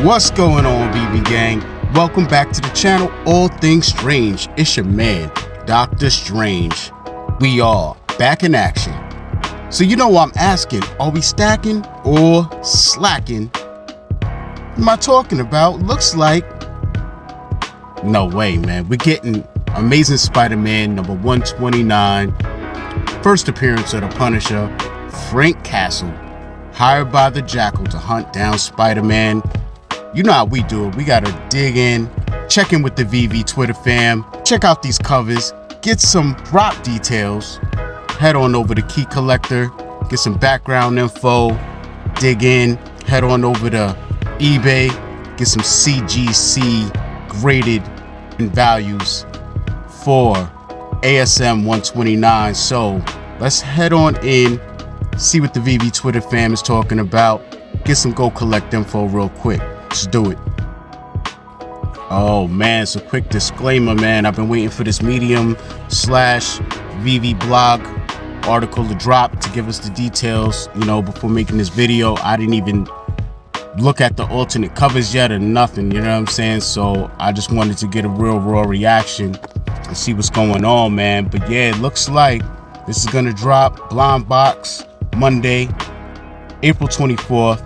What's going on, Veve gang? Welcome back to the channel, All Things Strange. It's your man, Dokta Strange. We are back in action. So you know what I'm asking, are we stacking or slacking? What am I talking about? Looks like, no way, man. We're getting Amazing Spider-Man number 129. First appearance of the Punisher, Frank Castle, hired by the Jackal to hunt down Spider-Man. You know how we do it. We gotta dig in, check in with the Veve Twitter fam, check out these covers, get some drop details, head on over to Key Collector, get some background info, dig in, head on over to eBay, get some CGC graded values for ASM 129. So let's head on in, see what the Veve Twitter fam is talking about, get some GoCollect Info real quick. Let's do it. Oh man, so quick disclaimer, man. I've been waiting for this Medium/Veve blog article to drop to give us the details, you know, before making this video. I didn't even look at the alternate covers yet or nothing, you know what I'm saying? So I just wanted to get a real raw reaction and see what's going on, man. But yeah, it looks like this is gonna drop blind box Monday, April 24th.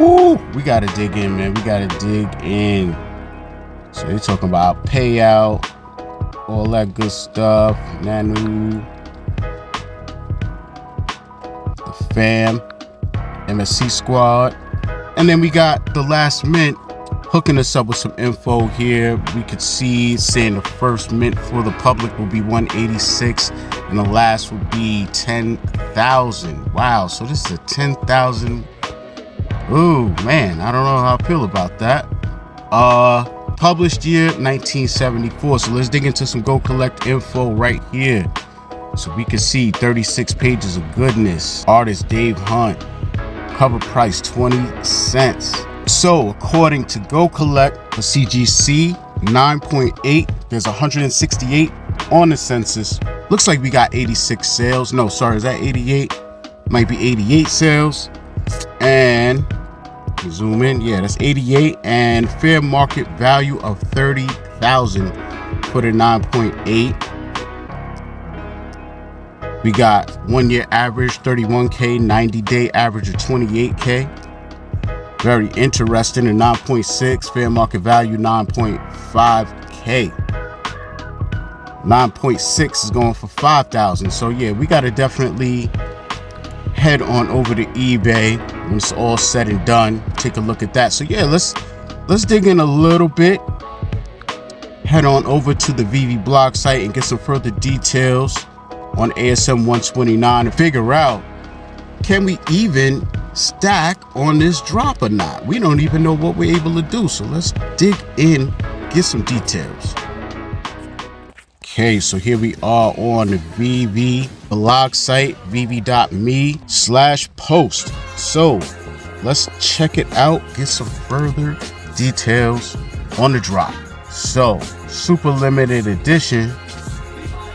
Woo, we gotta dig in, man. We gotta dig in. So they're talking about payout, all that good stuff. Nanu, the fam, MSC squad, and then we got the last mint hooking us up with some info here. We could see saying the first mint for the public will be 186 and the last will be 10,000. Wow, so this is a 10,000. Ooh, man, I don't know how I feel about that. Published year 1974. So let's dig into some GoCollect Info right here. So we can see 36 pages of goodness. Artist Dave Hunt. Cover price 20 cents. So according to GoCollect for CGC 9.8, there's 168 on the census. Looks like we got 86 sales. No, sorry, is that 88? Might be 88 sales. And zoom in, yeah, that's 88, and fair market value of 30,000 for the 9.8. We got 1 year average 31K, 90-day average of 28K. Very interesting. And 9.6 fair market value 9.5K. 9.6 is going for 5,000. So yeah, we got to definitely head on over to eBay when it's all said and done, take a look at that. So yeah, let's dig in a little bit, head on over to the Veve blog site and get some further details on ASM 129 and figure out, can we even stack on this drop or not? We don't even know what we're able to do, so let's dig in, get some details. Okay, so here we are on the Veve blog site, veve.me/post. So let's check it out, get some further details on the drop. So super limited edition.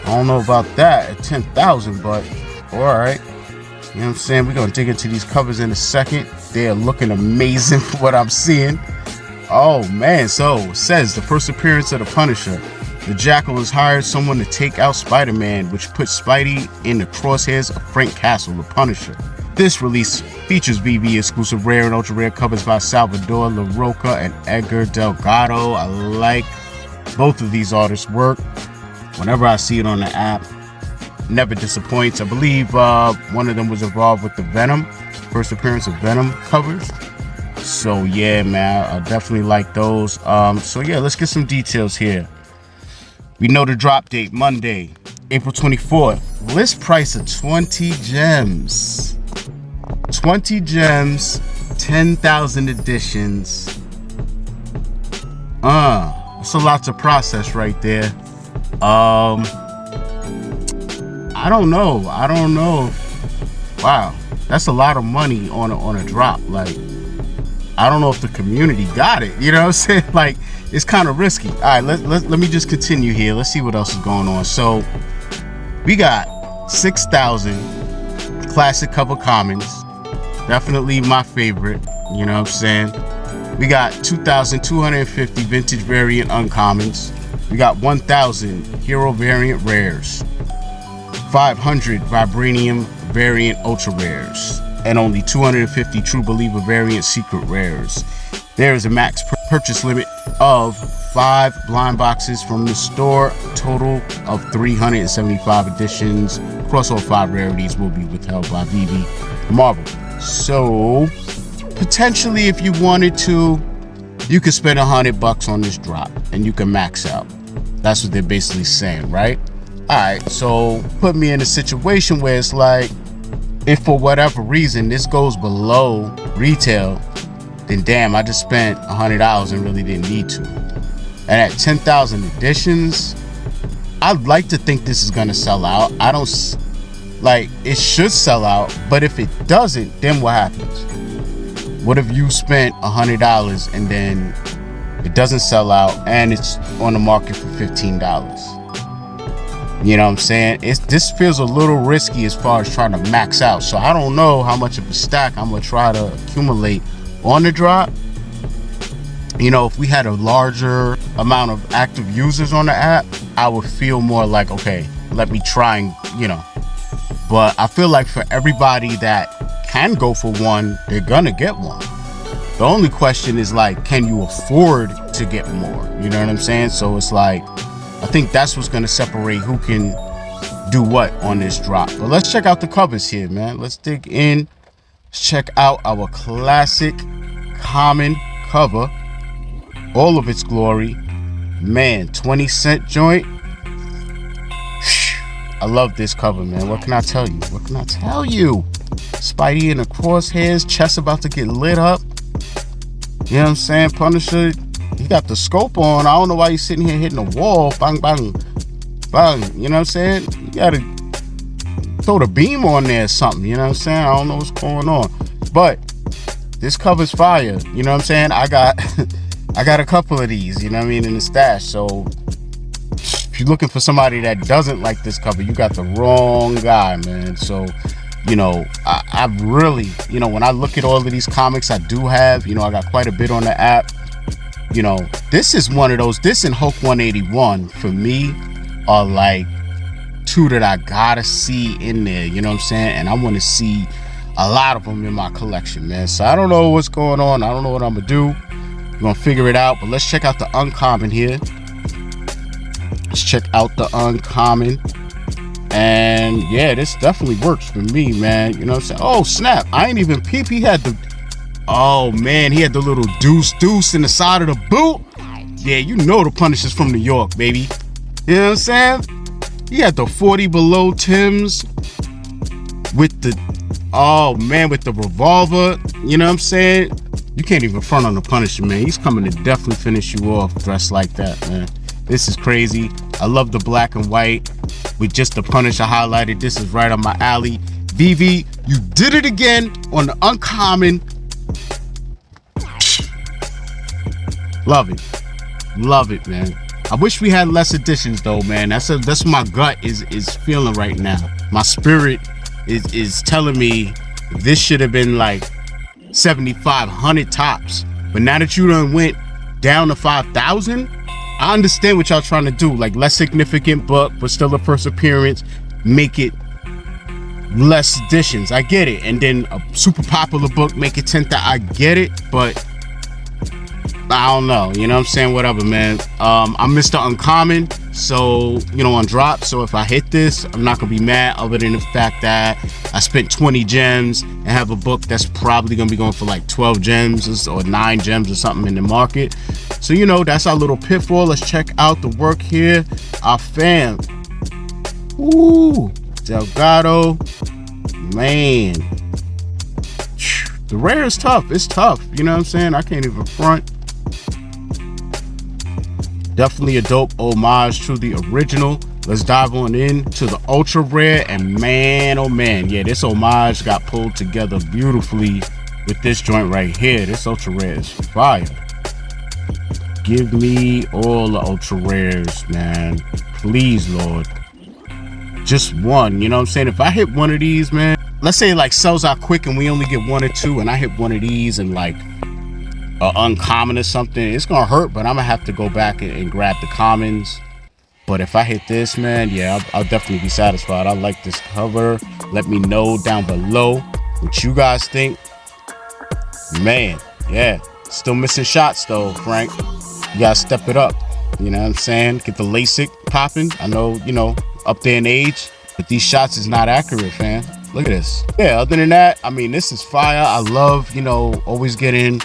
I don't know about that at 10,000, but all right. You know what I'm saying? We're gonna dig into these covers in a second. They are looking amazing for what I'm seeing. Oh man, so it says the first appearance of the Punisher. The Jackal has hired someone to take out Spider-Man, which puts Spidey in the crosshairs of Frank Castle, the Punisher. This release features Veve exclusive rare and ultra rare covers by Salvador LaRocca and Edgar Delgado. I like both of these artists' work. Whenever I see it on the app, never disappoints. I believe one of them was involved with the Venom, first appearance of Venom covers. So yeah, man, I definitely like those. So yeah, let's get some details here. We know the drop date, Monday, April 24th. List price of 20 gems. 20 gems, 10,000 editions. It's a lot to process right there. I don't know. Wow, that's a lot of money on a drop. Like, I don't know if the community got it. You know what I'm saying? Like, it's kind of risky. All right, let me just continue here. Let's see what else is going on. So we got 6,000 classic cover commons. Definitely my favorite. You know what I'm saying? We got 2,250 vintage variant uncommons. We got 1,000 hero variant rares, 500 vibranium variant ultra rares, and only 250 true believer variant secret rares. There is a max purchase limit of 5 blind boxes from the store. Total of 375 editions across all 5 rarities will be withheld by Veve Marvel. So potentially, if you wanted to, you could spend $100 on this drop and you can max out. That's what they're basically saying, right? All right, so put me in a situation where it's like, if for whatever reason this goes below retail, then damn, I just spent $100 and really didn't need to. And at 10,000 editions, I'd like to think this is gonna sell out. I don't, like, it should sell out, but if it doesn't, then what happens? What if you spent $100 and then it doesn't sell out and it's on the market for $15? You know what I'm saying? This feels a little risky as far as trying to max out. So I don't know how much of a stack I'm gonna try to accumulate on the drop. You know, if we had a larger amount of active users on the app, I would feel more like, okay, let me try and, you know. But I feel like for everybody that can go for one, they're gonna get one. The only question is like, can you afford to get more? You know what I'm saying? So it's like, I think that's what's gonna separate who can do what on this drop. But let's check out the covers here, man. Let's dig in. Let's check out our classic common cover, all of its glory. Man, 20-cent joint. I love this cover, man. What can I tell you? What can I tell you? Spidey in the crosshairs, chest about to get lit up. You know what I'm saying? Punisher, he got the scope on. I don't know why he's sitting here hitting the wall. Bang, bang, bang. You know what I'm saying? You gotta throw the beam on there or something. You know what I'm saying? I don't know what's going on. But this cover's fire. You know what I'm saying? I got a couple of these, you know what I mean, in the stash. So if you're looking for somebody that doesn't like this cover, you got the wrong guy, man. So, you know, I've really, you know, when I look at all of these comics I do have, you know, I got quite a bit on the app. You know, this is one of those. This and Hulk 181 for me are like 2 that I gotta see in there. You know what I'm saying? And I want to see a lot of them in my collection, man. So I don't know what's going on. I don't know what I'm gonna do. We're gonna figure it out. But let's check out the uncommon here. Let's check out the uncommon. And yeah, this definitely works for me, man. You know what I'm saying? Oh snap, I ain't even peep. He had the, oh man, he had the little deuce in the side of the boot. Yeah, you know the Punisher's from New York, baby. You know what I'm saying? He had the 40 below Timbs with the, oh man, with the revolver. You know what I'm saying? You can't even front on the Punisher, man. He's coming to definitely finish you off dressed like that, man. This is crazy. I love the black and white with just the Punisher highlighted. This is right on my alley. Veve, you did it again on the uncommon. Love it. Love it, man. I wish we had less editions though, man. That's what my gut is feeling right now. My spirit is telling me this should have been like 7,500 tops. But now that you done went down to 5,000, I understand what y'all trying to do. Like less significant book, but still a first appearance. Make it less editions. I get it. And then a super popular book, make it 10,000. I get it, but I don't know. You know what I'm saying? Whatever, man. I'm Mr. Uncommon, so, you know, on drop. So if I hit this, I'm not gonna be mad, other than the fact that I spent 20 gems and have a book that's probably gonna be going for like 12 gems or 9 gems or something in the market. So, you know, that's our little pitfall. Let's check out the work here. Our fam. Ooh, Delgado. Man. The rare is tough. It's tough. You know what I'm saying? I can't even front. Definitely a dope homage to the original. Let's dive on into the ultra rare, and man, oh man, yeah, this homage got pulled together beautifully with this joint right here. This ultra rare is fire. Give me all the ultra rares, man. Please, Lord. Just one, you know what I'm saying? If I hit one of these, man, let's say it like sells out quick and we only get 1 or 2, and I hit one of these and like uncommon or something, it's gonna hurt, but I'm gonna have to go back and grab the commons. But if I hit this, man, yeah, I'll definitely be satisfied. I like this cover. Let me know down below what you guys think. Man, yeah, still missing shots though, Frank. You gotta step it up. You know what I'm saying? Get the LASIK popping. I know, you know, up there in age, but these shots is not accurate, fam. Look at this. Yeah, other than that, I mean, this is fire. I love, you know, always getting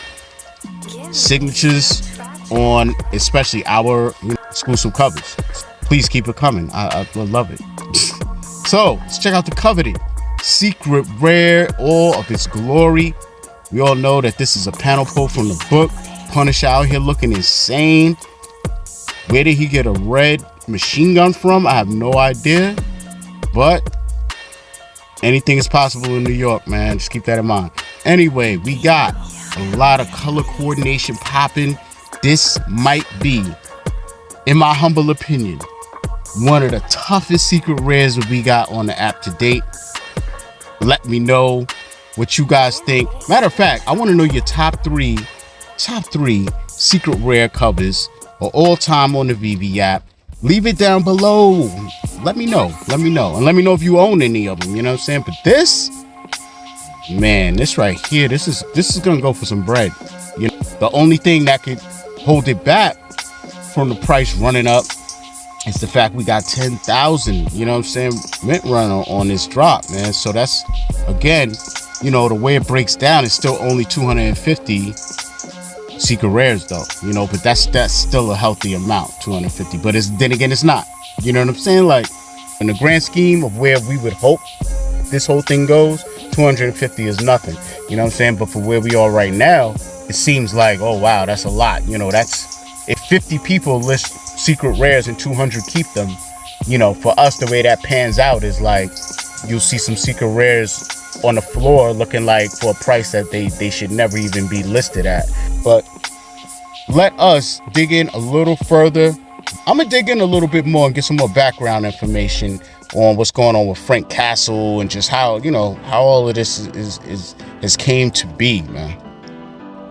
signatures on, especially our exclusive covers. Please keep it coming. I love it. So let's check out the coveted secret rare, all of its glory. We all know that this is a panel pull from the book. Punisher out here looking insane. Where did he get a red machine gun from? I have no idea, but anything is possible in New York, man. Just keep that in mind. Anyway, we got a lot of color coordination popping. This might be, in my humble opinion, one of the toughest secret rares that we got on the app to date. Let me know what you guys think. Matter of fact, I want to know your top three secret rare covers of all time on the Veve app. Leave it down below. Let me know. And let me know if you own any of them. You know what I'm saying? But this, man, this right here, this is gonna go for some bread. You know, the only thing that could hold it back from the price running up is the fact we got 10,000, you know what I'm saying, mint run on this drop, man. So that's, again, you know, the way it breaks down is still only 250 secret rares though, you know, but that's still a healthy amount, 250. But then again, it's not, you know what I'm saying? Like, in the grand scheme of where we would hope this whole thing goes, 250 is nothing, you know what I'm saying? But for where we are right now, it seems like, oh wow, that's a lot. You know, that's, if 50 people list secret rares and 200 keep them, you know, for us, the way that pans out is like, you'll see some secret rares on the floor looking like for a price that they should never even be listed at. But let us dig in a little further. I'm gonna dig in a little bit more and get some more background information on what's going on with Frank Castle and just how, you know, how all of this is came to be, man.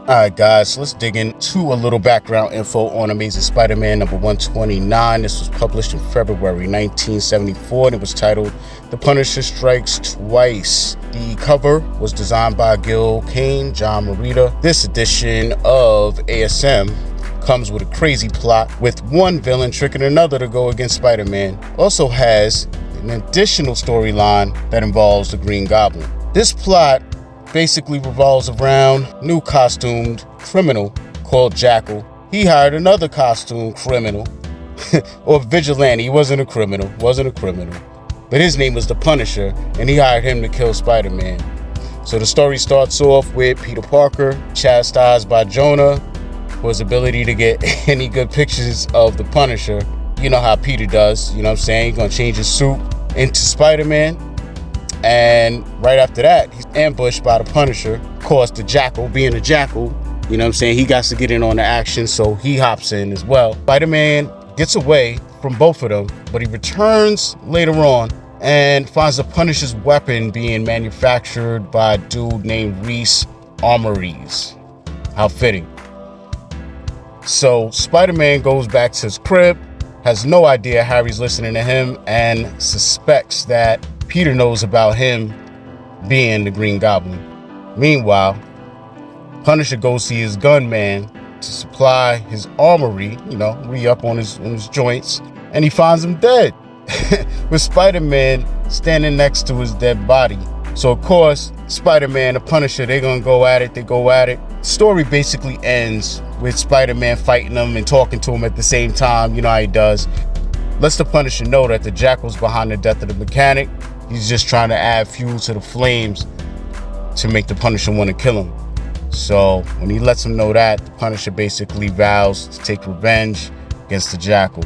All right, guys, so let's dig into a little background info on Amazing Spider-Man number 129. This was published in February 1974, and it was titled The Punisher Strikes Twice. The cover was designed by Gil Kane, John Morita. This edition of ASM comes with a crazy plot, with one villain tricking another to go against Spider-Man. Also has an additional storyline that involves the Green Goblin. This plot basically revolves around new costumed criminal called Jackal. He hired another costumed criminal or vigilante. He wasn't a criminal, but his name was the Punisher, and he hired him to kill Spider-Man. So the story starts off with Peter Parker chastised by Jonah for his ability to get any good pictures of the Punisher. You know how Peter does, you know what I'm saying? He's gonna change his suit into Spider-Man. And right after that, he's ambushed by the Punisher. Of course, the Jackal, being a Jackal, you know what I'm saying, he got to get in on the action, so he hops in as well. Spider-Man gets away from both of them, but he returns later on and finds the Punisher's weapon being manufactured by a dude named Reese Armories. How fitting. So Spider-Man goes back to his crib, has no idea Harry's listening to him, and suspects that Peter knows about him being the Green Goblin. Meanwhile, Punisher goes see his gunman to supply his armory, you know, re-up on his joints, and he finds him dead, with Spider-Man standing next to his dead body. So of course, Spider-Man, the Punisher, they go at it. The story basically ends with Spider-Man fighting him and talking to him at the same time, you know how he does. Lets the Punisher know that the Jackal's behind the death of the mechanic. He's just trying to add fuel to the flames to make the Punisher want to kill him. So when he lets him know that, the Punisher basically vows to take revenge against the Jackal.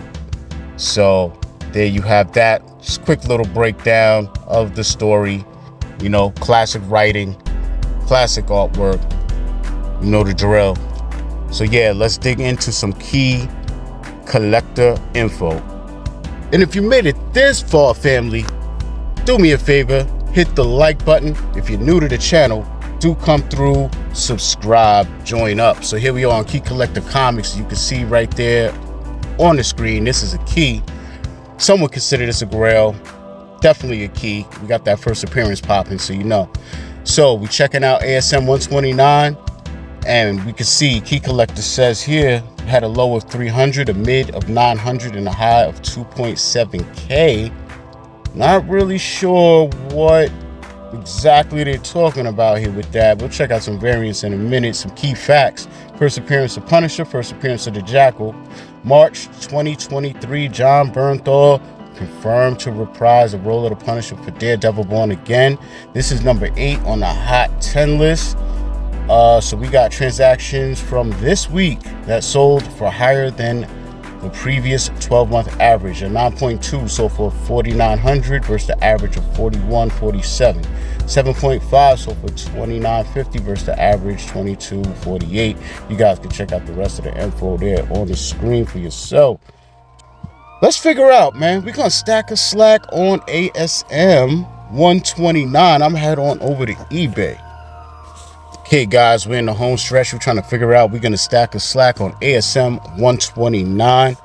So there you have that. Just quick little breakdown of the story. You know, classic writing, classic artwork. You know the drill. So yeah, let's dig into some key collector info. And if you made it this far, family, do me a favor, hit the like button. If you're new to the channel, do come through, subscribe, join up. So here we are on Key Collector Comics. You can see right there on the screen, this is a key. Some would consider this a grail. Definitely a key. We got that first appearance popping, so you know. So we checking out ASM 129, and we can see Key Collector says here had a low of 300, a mid of 900, and a high of 2.7K. Not really sure what exactly they're talking about here with that. We'll check out some variants in a minute. Some key facts: first appearance of Punisher, first appearance of the Jackal, March 2023. John Bernthal confirmed to reprise the role of the Punisher for Daredevil Born Again. This is number 8 on the Hot 10 list. So we got transactions from this week that sold for higher than the previous 12-month average. A 9.2 sold for 4,900 versus the average of 4,147. 7.5 sold for 2,950 versus the average 2,248. You guys can check out the rest of the info there on the screen for yourself. Let's figure out, man. We're gonna stack a slack on ASM 129. I'm head on over to eBay. Okay, guys, we're in the home stretch. We're trying to figure out we're gonna stack a slack on ASM 129.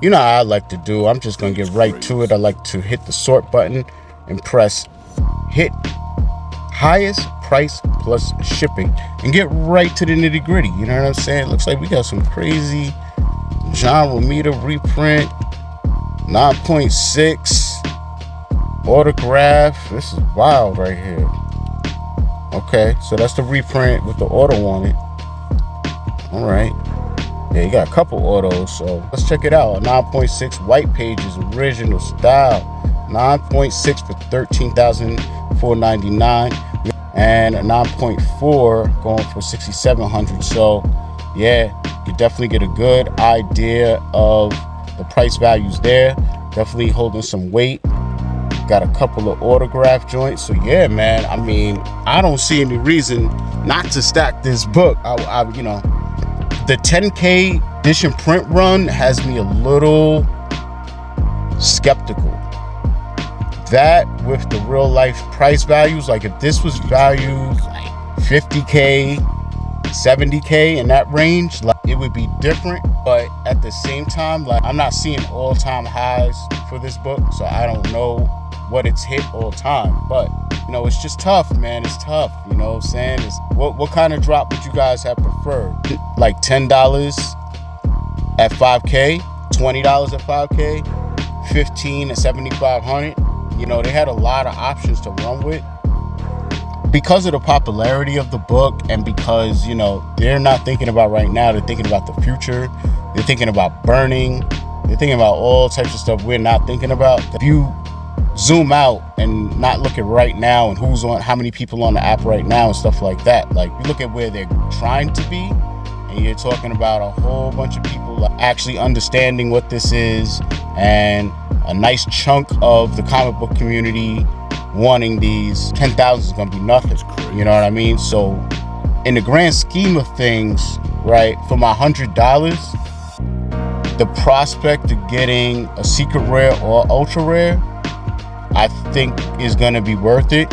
You know how I like to do. I'm just gonna get right to it. I like to hit the sort button and press hit highest price plus shipping and get right to the nitty gritty. You know what I'm saying? Looks like we got some crazy John Romita reprint, 9.6 autograph. This is wild right here. Okay, so that's the reprint with the auto on it. All right. Yeah, you got a couple autos, so let's check it out. 9.6 white pages, original style. 9.6 for $13,499, and a 9.4 going for $6,700. So yeah, you definitely get a good idea of the price values there. Definitely holding some weight. Got a couple of autograph joints. So yeah, man, I mean, I don't see any reason not to stack this book. You know, the 10K edition print run has me a little skeptical. That with the real life price values, like if this was valued like 50K, 70K in that range, like it would be different. But at the same time, like I'm not seeing all-time highs for this book, so I don't know what it's hit all time. But you know, it's just tough, man. It's tough, you know what I'm saying? It's what kind of drop would you guys have preferred? Like $10 at 5K, $20 at 5K, $15 at 7,500. You know, they had a lot of options to run with. Because of the popularity of the book, and because, you know, they're not thinking about right now, they're thinking about the future. They're thinking about burning. They're thinking about all types of stuff we're not thinking about. If you zoom out and not look at right now and who's on, how many people on the app right now and stuff like that, like you look at where they're trying to be, and you're talking about a whole bunch of people actually understanding what this is, and a nice chunk of the comic book community wanting these. 10,000 is gonna be nothing, you know what I mean? So in the grand scheme of things, right, for my $100, the prospect of getting a secret rare or ultra rare, I think is gonna be worth it.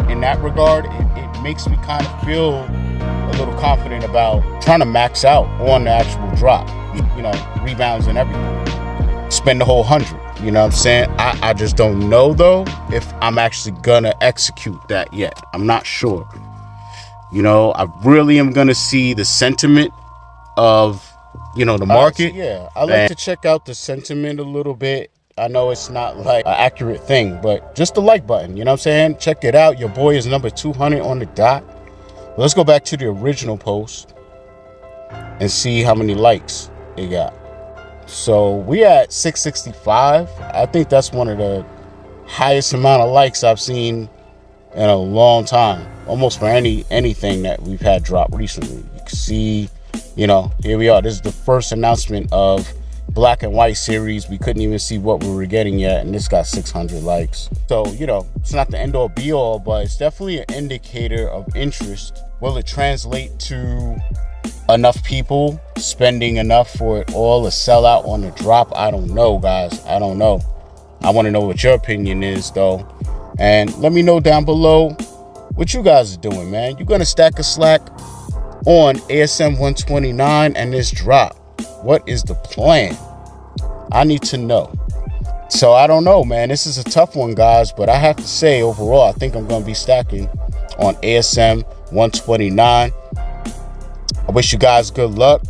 In that regard, it makes me kind of feel a little confident about trying to max out on the actual drop, you know, rebounds and everything. Spend the whole 100. You know what I'm saying? I just don't know, though, if I'm actually gonna execute that yet. I'm not sure. You know, I really am gonna see the sentiment of, you know, the market. Yeah, I like to check out the sentiment a little bit. I know it's not like an accurate thing, but just the like button, you know what I'm saying? Check it out. Your boy is number 200 on the dot. Let's go back to the original post and see how many likes it got. So we at 665. I think that's one of the highest amount of likes I've seen in a long time, almost for anything that we've had drop recently. You can see, you know, here we are. This is the first announcement of Black and White series. We couldn't even see what we were getting yet, and this got 600 likes. So, you know, it's not the end all be all, but it's definitely an indicator of interest. Will it translate to enough people spending enough for it all to sell out on the drop? I don't know, guys. I don't know. I want to know what your opinion is, though. And let me know down below what you guys are doing, man. You gonna stack a slack on ASM 129 and this drop? What is the plan? I need to know. So I don't know, man. This is a tough one, guys, but I have to say overall, I think I'm gonna be stacking on ASM 129. I wish you guys good luck.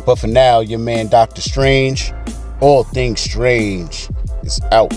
But for now, your man Dokta Strange, all things strange, is out.